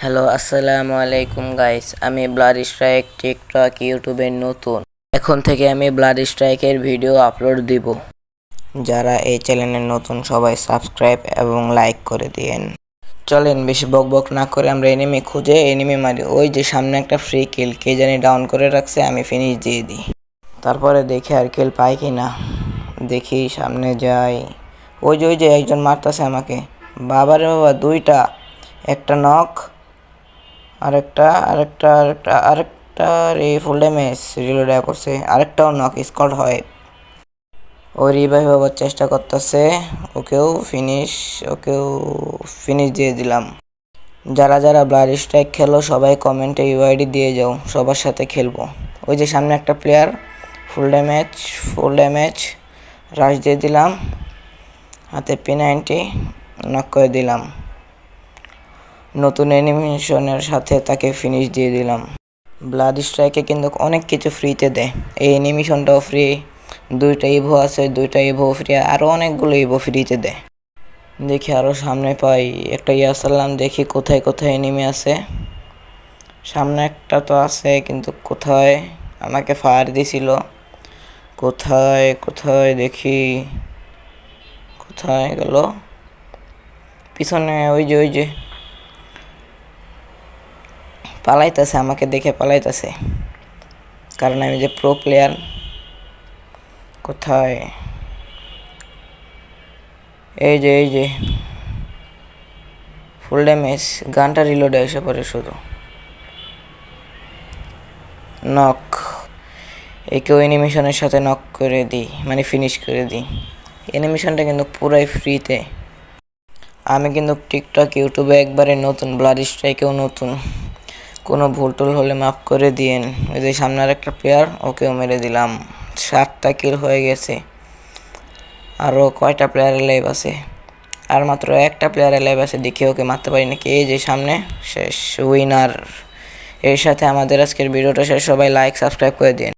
Hello আসসালামু আলাইকুম guys, আমি ব্লাড স্ট্রাইক টিকটক ইউটিউবে নতুন। এখন থেকে আমি ব্লাড স্ট্রাইকের ভিডিও আপলোড দিব। যারা এই চ্যানেলে নতুন সবাই সাবস্ক্রাইব এবং লাইক করে দিয়েন। চলেন বেশি বকবক না করে আমরা এনিমি খুঁজে এনিমি মারি। ওই যে সামনে একটা ফ্রি কিল, কে জানি ডাউন করে রাখছে, আমি ফিনিশ দিয়ে দিই। তারপরে দেখি আর কিল পাই কি না। দেখি সামনে যাই। ওই যে একজন মারতেছে আমাকে। বাবারে বাবা, দুইটা, একটা নক, আরেকটা রে ফুল ড্যামেজ রিলোড করছে, আরেকটাও নক স্কট হয়। ও রিভাইভ হবার চেষ্টা করতেছে, ওকেও ফিনিশ দিয়ে দিলাম। যারা যারা ব্লাড স্ট্রাইক খেলো সবাই কমেন্টে ইউআইডি দিয়ে যাও, সবার সাথে খেলবো। ওই যে সামনে একটা প্লেয়ার, ফুল ড্যামেজ রাশ দিয়ে দিলাম, হাতে P90 নক করে দিলাম। নতুন অ্যানিমেশনের সাথে তাকে ফিনিশ দিয়ে দিলাম। ব্লাড স্ট্রাইকে কিন্তু অনেক কিছু ফ্রিতে দেয়। এই অ্যানিমেশনটাও ফ্রি, দুইটা ইভো আছে, দুইটা ইভো ফ্রি, আরও অনেকগুলো ইভো ফ্রিতে দেয়। দেখি আরও সামনে পাই একটা ইয়াসাল্লাম, দেখি কোথায় কোথায় এনিমি আছে। সামনে একটা তো আছে, কিন্তু কোথায় আমাকে ফায়ার দিছিল, কোথায় কোথায় দেখি, কোথায় গেল? পিছনে ওই যে পালাইতেছে, আমাকে দেখে পালাইতেছে, কারণ আমি যে প্রো প্লেয়ার। কোথায়? এই যে ফুল ড্যামেজ, গানটা রিলোডে এসে পড়ে শুধু। নক, একেও অ্যানিমেশনের সাথে নক করে দিই, মানে ফিনিশ করে দিই। অ্যানিমেশনটা কিন্তু পুরাই ফ্রিতে। আমি কিন্তু টিকটক ইউটিউবে একবারে নতুন, ব্লাড স্ট্রাইকেও নতুন। কোনো ভুল টুল হলে মাফ করে দিয়েন। ওই যে সামনের একটা প্লেয়ার, ওকেও মেরে দিলাম। 7টা কিল হয়ে গেছে। আরও কয়টা প্লেয়ার লাইভ আছে? আর মাত্র একটা প্লেয়ার লাইভ আছে, দেখে ওকে মারতে পারি নাকি। এই যে সামনে, শেষ উইনার। এর সাথে আমাদের আজকের ভিডিওটা শেষ। সবাই লাইক সাবস্ক্রাইব করে দিন।